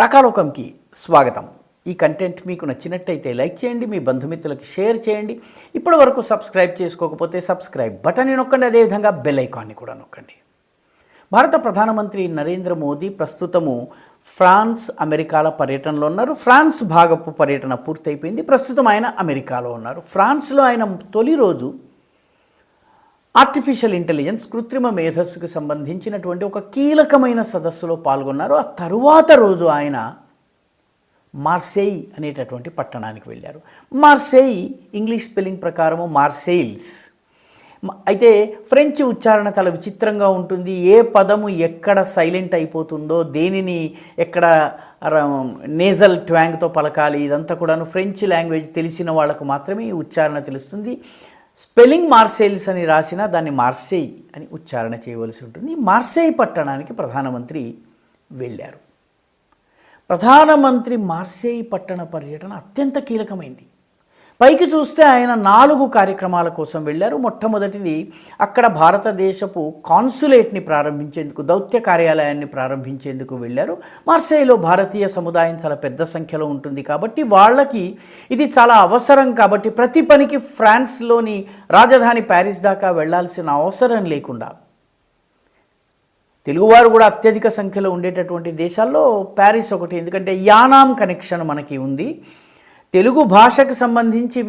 రకాలోకంకి స్వాగతం. ఈ కంటెంట్ మీకు నచ్చినట్టయితే లైక్ చేయండి, మీ బంధుమిత్రులకు షేర్ చేయండి. ఇప్పటి వరకు సబ్స్క్రైబ్ చేసుకోకపోతే సబ్స్క్రైబ్ బటన్ని నొక్కండి, అదేవిధంగా బెల్ ఐకాన్ని కూడా నొక్కండి. భారత ప్రధానమంత్రి నరేంద్ర మోదీ ప్రస్తుతము ఫ్రాన్స్, అమెరికాల పర్యటనలో ఉన్నారు. ఫ్రాన్స్ భాగపు పర్యటన పూర్తయిపోయింది. ప్రస్తుతం ఆయన అమెరికాలో ఉన్నారు. ఫ్రాన్స్లో ఆయన తొలి రోజు ఆర్టిఫిషియల్ ఇంటెలిజెన్స్, కృత్రిమ మేధస్సుకు సంబంధించినటువంటి ఒక కీలకమైన సదస్సులో పాల్గొన్నారు. ఆ తరువాత రోజు ఆయన మార్సేయ్ అనేటటువంటి పట్టణానికి వెళ్ళారు. మార్సేయ్ ఇంగ్లీష్ స్పెల్లింగ్ ప్రకారము మార్సెయిల్స్. అయితే ఫ్రెంచ్ ఉచ్చారణ చాలా విచిత్రంగా ఉంటుంది. ఏ పదము ఎక్కడ సైలెంట్ అయిపోతుందో, దేనిని ఎక్కడ నేజల్ ట్వాంగ్తో పలకాలి, ఇదంతా కూడాను ఫ్రెంచ్ లాంగ్వేజ్ తెలిసిన వాళ్ళకు మాత్రమే ఈ ఉచ్చారణ తెలుస్తుంది. స్పెల్లింగ్ మార్సెయిల్స్ అని రాసినా దాన్ని మార్సేయ్ అని ఉచ్చారణ చేయవలసి ఉంటుంది. మార్సేయ్ పట్టణానికి ప్రధానమంత్రి వెళ్ళారు. ప్రధానమంత్రి మార్సేయ్ పట్టణ పర్యటన అత్యంత కీలకమైంది. పైకి చూస్తే ఆయన 4 కార్యక్రమాల కోసం వెళ్ళారు. మొట్టమొదటిది అక్కడ భారతదేశపు కాన్సులేట్ని ప్రారంభించేందుకు, దౌత్య కార్యాలయాన్ని ప్రారంభించేందుకు వెళ్ళారు. మార్సేయ్లో భారతీయ సముదాయం చాలా పెద్ద సంఖ్యలో ఉంటుంది కాబట్టి వాళ్ళకి ఇది చాలా అవసరం. కాబట్టి ప్రతి పనికి ఫ్రాన్స్లోని రాజధాని ప్యారిస్ దాకా వెళ్లాల్సిన అవసరం లేకుండా, తెలుగువారు కూడా అత్యధిక సంఖ్యలో ఉండేటటువంటి దేశాల్లో ప్యారిస్ ఒకటి. ఎందుకంటే యానాం కనెక్షన్ మనకి ఉంది. తెలుగు భాషకు సంబంధించి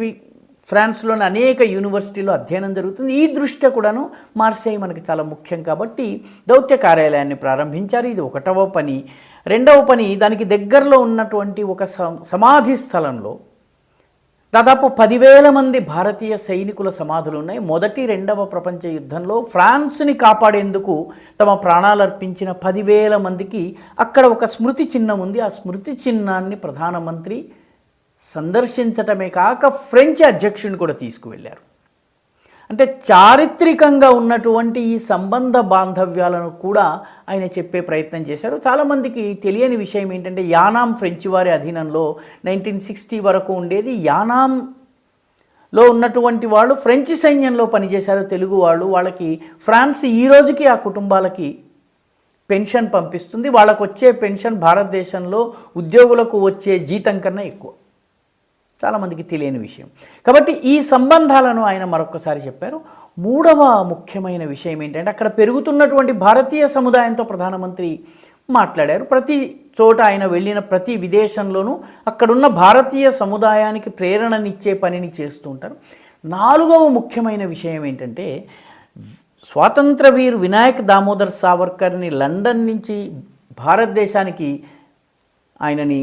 ఫ్రాన్స్లోని అనేక యూనివర్సిటీలో అధ్యయనం జరుగుతుంది. ఈ దృష్ట్యా కూడాను మార్సేయ్ మనకి చాలా ముఖ్యం కాబట్టి దౌత్య కార్యాలయాన్ని ప్రారంభించారు. ఇది 1వ పని. 2వ పని, దానికి దగ్గరలో ఉన్నటువంటి ఒక సమాధి స్థలంలో దాదాపు 10,000 మంది భారతీయ సైనికుల సమాధులు ఉన్నాయి. మొదటి 2వ ప్రపంచ యుద్ధంలో ఫ్రాన్స్ని కాపాడేందుకు తమ ప్రాణాలు అర్పించిన 10,000 మందికి అక్కడ ఒక స్మృతి చిహ్నం ఉంది. ఆ స్మృతి చిహ్నాన్ని ప్రధానమంత్రి సందర్శించటమే కాక ఫ్రెంచ్ అధ్యక్షుడిని కూడా తీసుకువెళ్ళారు. అంటే చారిత్రకంగా ఉన్నటువంటి ఈ సంబంధ బాంధవ్యాలను కూడా ఆయన చెప్పే ప్రయత్నం చేశారు. చాలామందికి తెలియని విషయం ఏంటంటే, యానాం ఫ్రెంచ్ వారి అధీనంలో 1960 వరకు ఉండేది. యానాంలో ఉన్నటువంటి వాళ్ళు ఫ్రెంచ్ సైన్యంలో పనిచేశారు. తెలుగు వాళ్ళకి ఫ్రాన్స్ ఈ రోజుకి ఆ కుటుంబాలకి పెన్షన్ పంపిస్తుంది. వాళ్ళకు వచ్చే పెన్షన్ భారతదేశంలో ఉద్యోగులకు వచ్చే జీతం కన్నా ఎక్కువ. చాలామందికి తెలియని విషయం కాబట్టి ఈ సంబంధాలను ఆయన మరొకసారి చెప్పారు. 3వ ముఖ్యమైన విషయం ఏంటంటే, అక్కడ పెరుగుతున్నటువంటి భారతీయ సముదాయంతో ప్రధానమంత్రి మాట్లాడారు. ప్రతి చోట ఆయన వెళ్ళిన ప్రతి విదేశంలోనూ అక్కడున్న భారతీయ సముదాయానికి ప్రేరణనిచ్చే పనిని చేస్తూ ఉంటారు. 4వ ముఖ్యమైన విషయం ఏంటంటే, స్వాతంత్ర వీర్ వినాయక్ దామోదర్ సావర్కర్ని లండన్ నుంచి భారతదేశానికి ఆయనని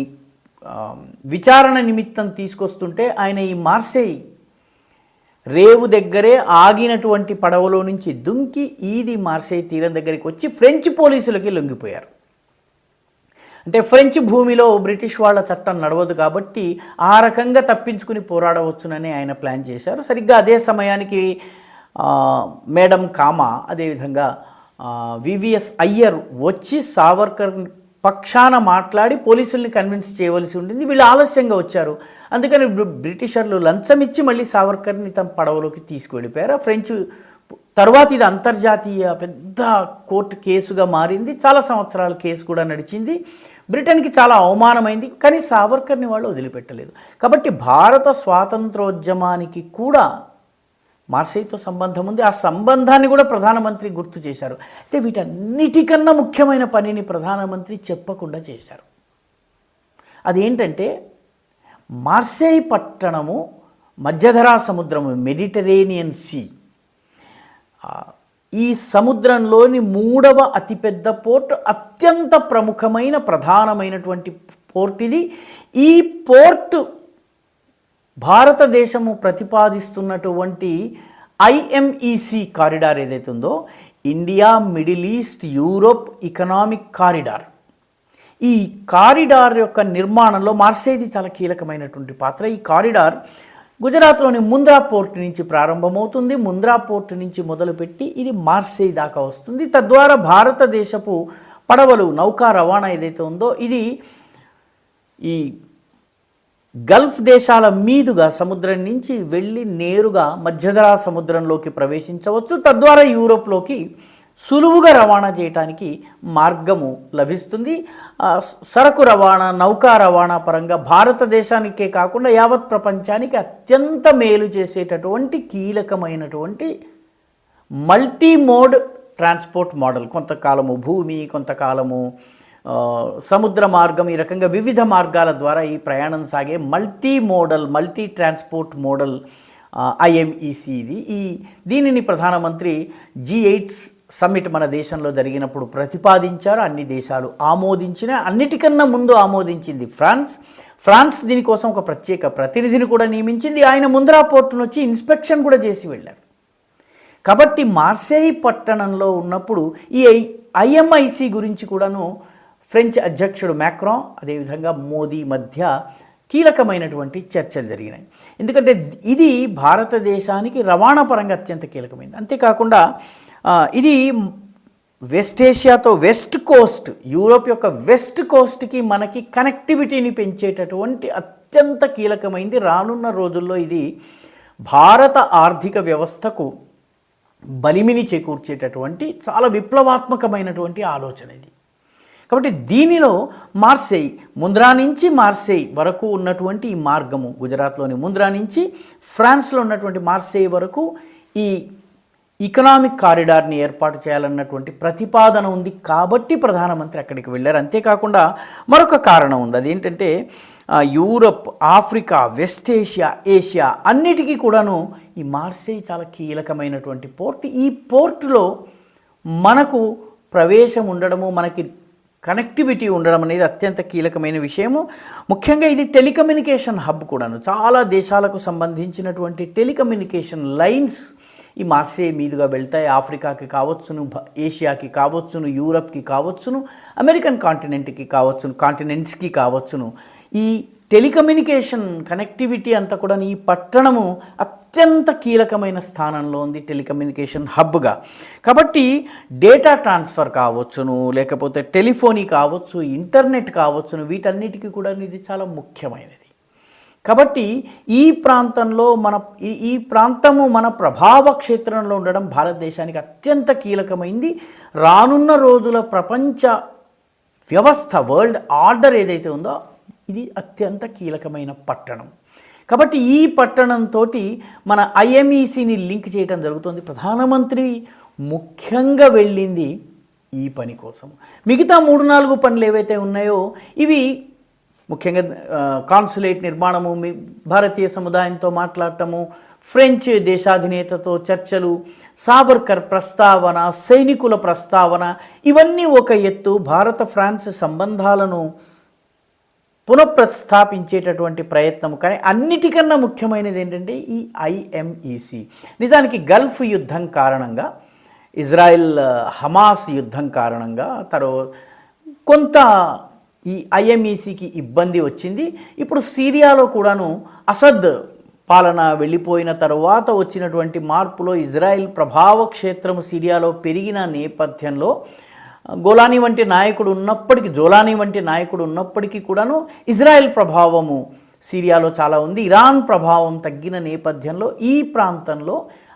విచారణ నిమిత్తం తీసుకొస్తుంటే ఆయన ఈ మార్సేయ్ రేవు దగ్గరే ఆగినటువంటి పడవలో నుంచి దుంకి ఈది మార్సేయ్ తీరం దగ్గరికి వచ్చి ఫ్రెంచ్ పోలీసులకి లొంగిపోయారు. అంటే ఫ్రెంచ్ భూమిలో బ్రిటిష్ వాళ్ళ చట్టం నడవదు కాబట్టి ఆ రకంగా తప్పించుకుని పోరాడవచ్చునని ఆయన ప్లాన్ చేశారు. సరిగ్గా అదే సమయానికి మేడం కామా, అదేవిధంగా వివిఎస్ అయ్యర్ వచ్చి సావర్కర్ పక్షాన మాట్లాడి పోలీసుల్ని కన్విన్స్ చేయవలసి ఉండింది. వీళ్ళు ఆలస్యంగా వచ్చారు. అందుకని బ్రిటిషర్లు లంచం ఇచ్చి మళ్ళీ సావర్కర్ని తమ పడవలోకి తీసుకువెళ్ళిపోయారు. ఫ్రెంచ్ తర్వాత ఇది అంతర్జాతీయ పెద్ద కోర్టు కేసుగా మారింది. చాలా సంవత్సరాల కేసు కూడా నడిచింది. బ్రిటన్కి చాలా అవమానమైంది. కానీ సావర్కర్ని వాళ్ళు వదిలిపెట్టలేదు. కాబట్టి భారత స్వాతంత్రోద్యమానికి కూడా మార్సేయ్తో సంబంధం ఉంది. ఆ సంబంధాన్ని కూడా ప్రధానమంత్రి గుర్తు చేశారు. అయితే వీటన్నిటికన్నా ముఖ్యమైన పనిని ప్రధానమంత్రి చెప్పకుండా చేశారు. అదేంటంటే, మార్సేయ్ పట్టణము మధ్యధరా సముద్రము, మెడిటరేనియన్ సీ, ఈ సముద్రంలోని 3వ అతిపెద్ద పోర్ట్, అత్యంత ప్రముఖమైన ప్రధానమైనటువంటి పోర్ట్ ఇది. ఈ పోర్టు భారతదేశము ప్రతిపాదిస్తున్నటువంటి IMEC కారిడార్ ఏదైతే ఉందో, India middle east Europe economic corridor, ఈ కారిడార్ యొక్క నిర్మాణంలో మార్సేయ్ది చాలా కీలకమైనటువంటి పాత్ర. ఈ కారిడార్ గుజరాత్లోని ముంద్రా పోర్ట్ నుంచి ప్రారంభమవుతుంది. ముంద్రా పోర్ట్ నుంచి మొదలుపెట్టి ఇది మార్సేయ్ దాకా వస్తుంది. తద్వారా భారతదేశపు పడవలు, నౌకా రవాణా ఏదైతే ఉందో ఇది ఈ గల్ఫ్ దేశాల మీదుగా సముద్రం నుంచి వెళ్ళి నేరుగా మధ్యధరా సముద్రంలోకి ప్రవేశించవచ్చు. తద్వారా యూరోప్లోకి సులువుగా రవాణా చేయడానికి మార్గము లభిస్తుంది. సరకు రవాణా, నౌకా రవాణా పరంగా భారతదేశానికే కాకుండా యావత్ ప్రపంచానికి అత్యంత మేలు చేసేటటువంటి కీలకమైనటువంటి మల్టీ మోడ్ ట్రాన్స్పోర్ట్ మోడల్. కొంతకాలము భూమి, కొంతకాలము సముద్ర మార్గం, ఈ రకంగా వివిధ మార్గాల ద్వారా ఈ ప్రయాణం సాగే మల్టీ ట్రాన్స్పోర్ట్ మోడల్ ఐఎంఈసి ఇది. దీనిని ప్రధానమంత్రి G8 సమ్మిట్ మన దేశంలో జరిగినప్పుడు ప్రతిపాదించారు. అన్ని దేశాలు ఆమోదించిన, అన్నిటికన్నా ముందు ఆమోదించింది ఫ్రాన్స్ దీనికోసం ఒక ప్రత్యేక ప్రతినిధిని కూడా నియమించింది. ఆయన ముంద్రా పోర్టును వచ్చి ఇన్స్పెక్షన్ కూడా చేసి వెళ్ళారు. కాబట్టి మార్సేయి పట్టణంలో ఉన్నప్పుడు ఈ ఐఎంఐసి గురించి కూడాను ఫ్రెంచ్ అధ్యక్షుడు మ్యాక్రాన్ అదేవిధంగా మోదీ మధ్య కీలకమైనటువంటి చర్చలు జరిగినాయి. ఎందుకంటే ఇది భారతదేశానికి రవాణా పరంగా అత్యంత కీలకమైనది. అంతేకాకుండా ఇది వెస్ట్ ఏషియాతో వెస్ట్ కోస్ట్, యూరోప్ యొక్క వెస్ట్ కోస్ట్కి మనకి కనెక్టివిటీని పెంచేటటువంటి అత్యంత కీలకమైనది. రానున్న రోజుల్లో ఇది భారత ఆర్థిక వ్యవస్థకు బలిమిని చేకూర్చేటటువంటి చాలా విప్లవాత్మకమైనటువంటి ఆలోచన ఇది. కాబట్టి దీనిలో ముంద్రా నుంచి మార్సేయి వరకు ఉన్నటువంటి ఈ మార్గము, గుజరాత్లోని ముంద్రా నుంచి ఫ్రాన్స్లో ఉన్నటువంటి మార్సేయి వరకు ఈ ఎకనామిక్ కారిడార్ని ఏర్పాటు చేయాలన్నటువంటి ప్రతిపాదన ఉంది. కాబట్టి ప్రధానమంత్రి అక్కడికి వెళ్ళారు. అంతేకాకుండా మరొక కారణం ఉంది. అదేంటంటే యూరప్, ఆఫ్రికా, వెస్ట్ ఏషియా అన్నిటికీ కూడాను ఈ మార్సేయి చాలా కీలకమైనటువంటి పోర్ట్. ఈ పోర్టులో మనకు ప్రవేశం ఉండడము, మనకి కనెక్టివిటీ ఉండడం అనేది అత్యంత కీలకమైన విషయము. ముఖ్యంగా ఇది టెలికమ్యూనికేషన్ హబ్ కూడాను. చాలా దేశాలకు సంబంధించినటువంటి టెలికమ్యూనికేషన్ లైన్స్ ఈ మార్సేయి మీదుగా వెళ్తాయి. ఆఫ్రికాకి కావచ్చును, ఏషియాకి కావచ్చును, యూరప్కి కావచ్చును, అమెరికన్ కాంటినెంట్స్కి కావచ్చును. ఈ టెలికమ్యూనికేషన్ కనెక్టివిటీ అంతా కూడా ఈ పట్టణము అత్యంత కీలకమైన స్థానంలో ఉంది, టెలికమ్యూనికేషన్ హబ్గా. కాబట్టి డేటా ట్రాన్స్ఫర్ కావచ్చును, లేకపోతే టెలిఫోనీ కావచ్చు, ఇంటర్నెట్ కావచ్చును, వీటన్నిటికీ కూడా ఇది చాలా ముఖ్యమైనది. కాబట్టి ఈ ప్రాంతము మన ప్రభావ క్షేత్రంలో ఉండడం భారతదేశానికి అత్యంత కీలకమైంది. రానున్న రోజుల ప్రపంచ వ్యవస్థ, వరల్డ్ ఆర్డర్ ఏదైతే ఉందో ఇది అత్యంత కీలకమైన పట్టణం. కాబట్టి ఈ పట్టణంతో మన ఐఎంఈసిని లింక్ చేయడం జరుగుతుంది. ప్రధానమంత్రి ముఖ్యంగా వెళ్ళింది ఈ పని కోసం. మిగతా 3-4 పనులు ఏవైతే ఉన్నాయో ఇవి ముఖ్యంగా కాన్సులేట్ నిర్మాణము, భారతీయ సముదాయంతో మాట్లాడటము, ఫ్రెంచ్ దేశాధినేతతో చర్చలు, సావర్కర్ ప్రస్తావన, సైనికుల ప్రస్తావన, ఇవన్నీ ఒక ఎత్తు. భారత ఫ్రాన్స్ సంబంధాలను పునఃప్రతిష్టాపించేటటువంటి ప్రయత్నం. కానీ అన్నిటికన్నా ముఖ్యమైనది ఏంటంటే ఈ ఐఎంఈసి. నిజానికి గల్ఫ్ యుద్ధం కారణంగా, ఇజ్రాయెల్ హమాస్ యుద్ధం కారణంగా కొంత ఈ ఐఎంఈసికి ఇబ్బంది వచ్చింది. ఇప్పుడు సిరియాలో కూడాను అసద్ పాలన వెళ్ళిపోయిన తర్వాత వచ్చినటువంటి మార్పులో ఇజ్రాయెల్ ప్రభావ క్షేత్రము సిరియాలో పెరిగిన నేపథ్యంలో జోలానీ వంటి నాయకుడు ఉన్నప్పటికీ కూడాను ఇజ్రాయెల్ ప్రభావము సిరియాలో చాలా ఉంది. ఇరాన్ ప్రభావం తగ్గిన నేపథ్యంలో ఈ ప్రాంతంలో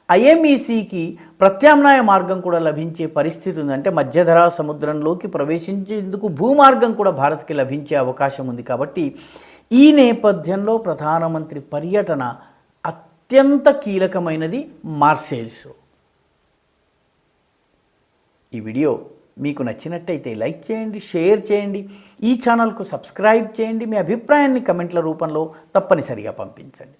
ఐఎంఈసికి ప్రత్యామ్నాయ మార్గం కూడా లభించే పరిస్థితి ఉంది. అంటే మధ్యధరా సముద్రంలోకి ప్రవేశించేందుకు భూమార్గం కూడా భారత్కి లభించే అవకాశం ఉంది. కాబట్టి ఈ నేపథ్యంలో ప్రధానమంత్రి పర్యటన అత్యంత కీలకమైనది మార్సేయిలో. ఈ వీడియో మీకు నచ్చినట్టయితే లైక్ చేయండి, షేర్ చేయండి, ఈ ఛానల్కు సబ్స్క్రైబ్ చేయండి. మీ అభిప్రాయాన్ని కమెంట్ల రూపంలో తప్పనిసరిగా పంపించండి.